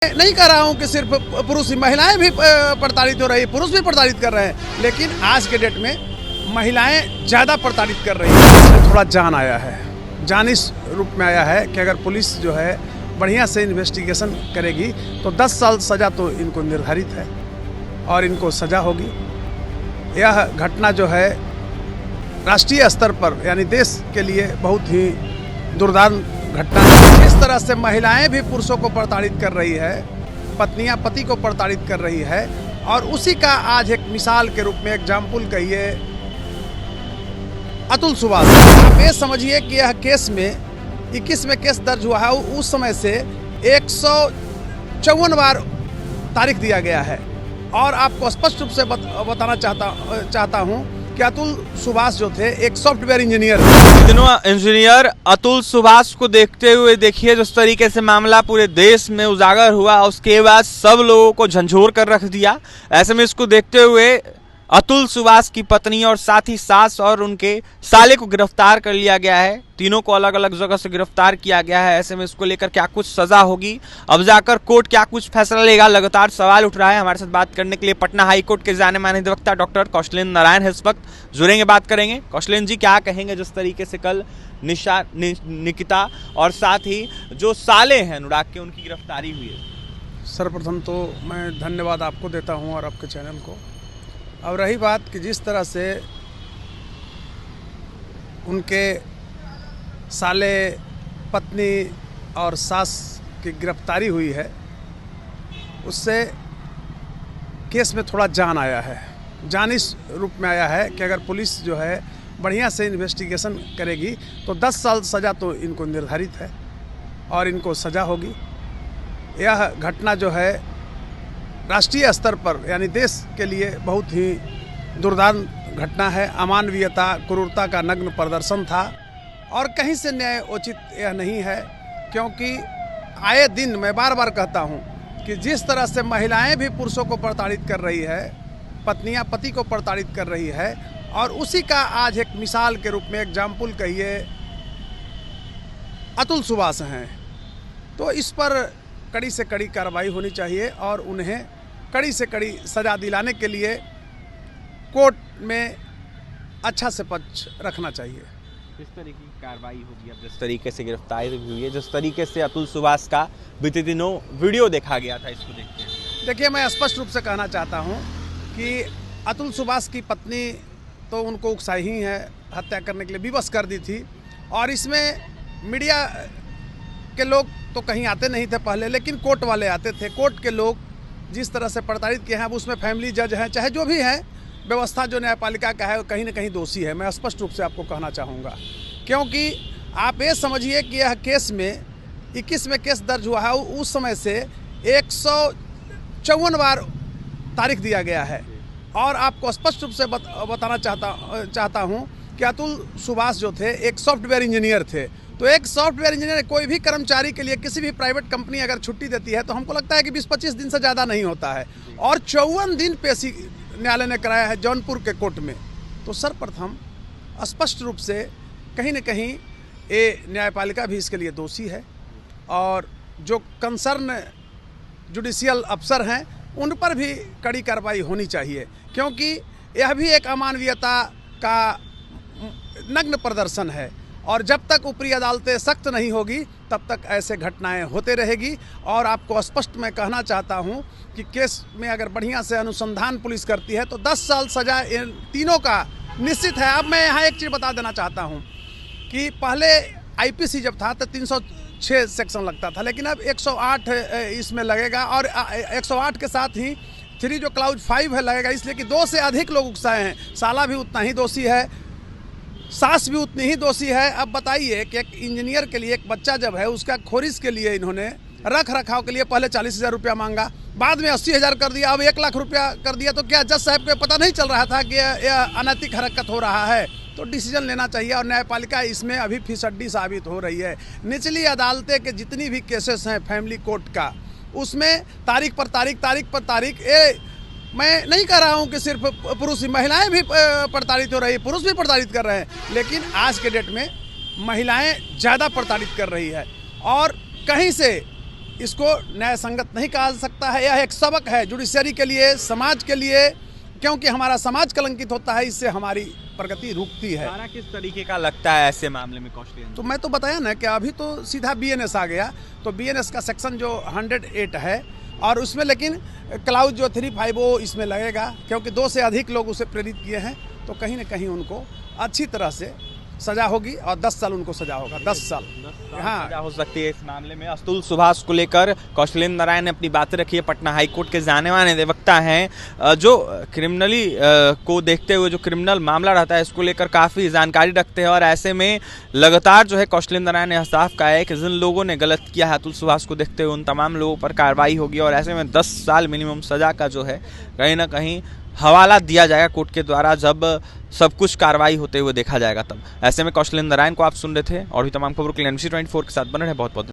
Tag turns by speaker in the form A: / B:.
A: नहीं कह रहा हूं कि सिर्फ पुरुष ही, महिलाएं भी प्रताड़ित हो रही है, पुरुष भी प्रताड़ित कर रहे हैं, लेकिन आज के डेट में महिलाएं ज़्यादा प्रताड़ित कर रही हैं। थोड़ा जान आया है, जान इस रूप में आया है कि अगर पुलिस जो है बढ़िया से इन्वेस्टिगेशन करेगी तो 10 साल सज़ा तो इनको निर्धारित है और इनको सज़ा होगी। यह घटना जो है राष्ट्रीय स्तर पर यानी देश के लिए बहुत ही दुर्दांत घटना है। इस तरह से महिलाएं भी पुरुषों को प्रताड़ित कर रही है, पत्नियां पति को प्रताड़ित कर रही है, और उसी का आज एक मिसाल के रूप में एग्जाम्पल कहिए अतुल सुभाष। आप ये समझिए कि यह केस में 21 में केस दर्ज हुआ है, उस समय से 154 बार तारीख दिया गया है। और आपको स्पष्ट रूप से बताना चाहता हूं कि अतुल सुभाष जो थे एक सॉफ्टवेयर इंजीनियर थे।
B: इंजीनियर अतुल सुभाष को देखते हुए देखिए जिस तरीके से मामला पूरे देश में उजागर हुआ, उसके बाद सब लोगों को झंझोर कर रख दिया। ऐसे में इसको देखते हुए अतुल सुभाष की पत्नी और साथ ही सास और उनके साले को गिरफ्तार कर लिया गया है। तीनों को अलग अलग जगह से गिरफ्तार किया गया है। ऐसे में इसको लेकर क्या कुछ सजा होगी, अब जाकर कोर्ट क्या कुछ फैसला लेगा, लगातार सवाल उठ रहा है। हमारे साथ बात करने के लिए पटना हाई कोर्ट के जाने माने अधिवक्ता डॉक्टर कौशलेंद्र नारायण है इस वक्त जुड़ेंगे, बात करेंगे। कौशलेंद्र जी, क्या कहेंगे जिस तरीके से कल निकिता और साथ ही जो साले हैं अनुराग के, उनकी गिरफ्तारी हुई है?
A: सर्वप्रथम तो मैं धन्यवाद आपको देता हूं और आपके चैनल को। अब रही बात कि जिस तरह से उनके साले, पत्नी और सास की गिरफ्तारी हुई है, उससे केस में थोड़ा जान आया है। जान इस रूप में आया है कि अगर पुलिस जो है बढ़िया से इन्वेस्टिगेशन करेगी तो 10 साल सज़ा तो इनको निर्धारित है और इनको सज़ा होगी। यह घटना जो है राष्ट्रीय स्तर पर यानी देश के लिए बहुत ही दुर्दांत घटना है। अमानवीयता, क्रूरता का नग्न प्रदर्शन था और कहीं से न्याय उचित यह नहीं है, क्योंकि आए दिन मैं बार बार कहता हूं कि जिस तरह से महिलाएं भी पुरुषों को प्रताड़ित कर रही है, पत्नियां पति को प्रताड़ित कर रही है, और उसी का आज एक मिसाल के रूप में एग्जाम्पल कहिए अतुल सुभाष हैं। तो इस पर कड़ी से कड़ी कार्रवाई होनी चाहिए और उन्हें कड़ी से कड़ी सज़ा दिलाने के लिए कोर्ट में अच्छा से पक्ष रखना चाहिए।
B: किस तरीके की कार्रवाई होगी? अब जिस तरीके से गिरफ्तारी हुई है, जिस तरीके से अतुल सुभाष का बीते दिनों वीडियो देखा गया था, इसको देखते हैं।
A: देखिए, मैं स्पष्ट रूप से कहना चाहता हूं कि अतुल सुभाष की पत्नी तो उनको उकसाई ही है, हत्या करने के लिए विवश कर दी थी, और इसमें मीडिया के लोग तो कहीं आते नहीं थे पहले, लेकिन कोर्ट वाले आते थे। कोर्ट के लोग जिस तरह से प्रताड़ित किए हैं, अब उसमें फैमिली जज हैं, चाहे जो भी हैं, व्यवस्था जो न्यायपालिका का है कहीं न कहीं दोषी है। मैं स्पष्ट रूप से आपको कहना चाहूँगा, क्योंकि आप ये समझिए कि यह केस में 21 में केस दर्ज हुआ है, उस समय से 154 बार तारीख दिया गया है। और आपको स्पष्ट रूप से बताना चाहता हूँ कि अतुल सुभाष जो थे एक सॉफ्टवेयर इंजीनियर थे। तो एक सॉफ्टवेयर इंजीनियर कोई भी कर्मचारी के लिए किसी भी प्राइवेट कंपनी अगर छुट्टी देती है तो हमको लगता है कि 20-25 दिन से ज़्यादा नहीं होता है, और 54 दिन पेशी न्यायालय ने कराया है जौनपुर के कोर्ट में। तो सर्वप्रथम स्पष्ट रूप से कहीं न कहीं ये न्यायपालिका भी इसके लिए दोषी है, और जो कंसर्न जुडिशियल अफसर हैं उन पर भी कड़ी कार्रवाई होनी चाहिए, क्योंकि यह भी एक अमानवीयता का नग्न प्रदर्शन है। और जब तक ऊपरी अदालतें सख्त नहीं होगी तब तक ऐसे घटनाएं होते रहेगी। और आपको स्पष्ट मैं कहना चाहता हूं कि केस में अगर बढ़िया से अनुसंधान पुलिस करती है तो 10 साल सजा इन तीनों का निश्चित है। अब मैं यहाँ एक चीज़ बता देना चाहता हूं कि पहले आईपीसी जब था तो 306 सेक्शन लगता था, लेकिन अब 108 इसमें लगेगा, और 108 के साथ ही 3 जो क्लाउज 5 है लगेगा, इसलिए कि 2 से अधिक लोग उकसाए हैं। साला भी उतना ही दोषी है, सास भी उतनी ही दोषी है। अब बताइए कि एक इंजीनियर के लिए एक बच्चा जब है, उसका खोरिश के लिए इन्होंने रख रखाव के लिए पहले 40,000 रुपया मांगा, बाद में 80,000 कर दिया, अब 1 लाख रुपया कर दिया। तो क्या जज साहब को पता नहीं चल रहा था कि यह अनैतिक हरकत हो रहा है? तो डिसीजन लेना चाहिए, और न्यायपालिका इसमें अभी फिसड्डी साबित हो रही है। निचली अदालतें के जितनी भी केसेस हैं फैमिली कोर्ट का, उसमें तारीख पर तारीख मैं नहीं कह रहा हूं कि सिर्फ पुरुष ही, महिलाएं भी प्रताड़ित हो रही है, पुरुष भी प्रताड़ित कर रहे हैं, लेकिन आज के डेट में महिलाएं ज़्यादा प्रताड़ित कर रही है। और कहीं से इसको न्याय संगत नहीं कहा जा सकता है। यह एक सबक है जुडिशरी के लिए, समाज के लिए, क्योंकि हमारा समाज कलंकित होता है, इससे हमारी प्रगति रुकती है।
B: सारा किस तरीके का लगता है ऐसे मामले में कौशलेंद्र?
A: तो मैं तो बताया ना कि अभी तो सीधा बीएनएस आ गया, तो बीएनएस का सेक्शन जो 108 है और उसमें लेकिन क्लाउज जो 350 इसमें लगेगा, क्योंकि 2 से अधिक लोग उसे प्रेरित किए हैं, तो कहीं ना कहीं उनको अच्छी तरह से सजा होगी और 10 साल उनको सजा होगा, 10 साल। हाँ,
B: सजा हो सकती है इस मामले में। अतुल सुभाष को लेकर कौशलेंद्र नारायण ने अपनी बातें रखी है। पटना हाईकोर्ट के जाने माने अधिवक्ता हैं, जो क्रिमिनली को देखते हुए जो क्रिमिनल मामला रहता है इसको लेकर काफ़ी जानकारी रखते हैं, और ऐसे में लगातार जो है कौशलेंद्र नारायण ने साफ कहा है कि जिन लोगों ने गलत किया है अतुल सुभाष को देखते हुए उन तमाम लोगों पर कार्रवाई होगी, और ऐसे में 10 साल मिनिमम सजा का जो है कहीं ना कहीं हवाला दिया जाएगा कोर्ट के द्वारा, जब सब कुछ कार्रवाई होते हुए देखा जाएगा तब। ऐसे में कौशलेंद्र नारायण को आप सुन रहे थे, और भी तमाम खबरों के लिए NBC 24 के साथ बने रहे। बहुत बहुत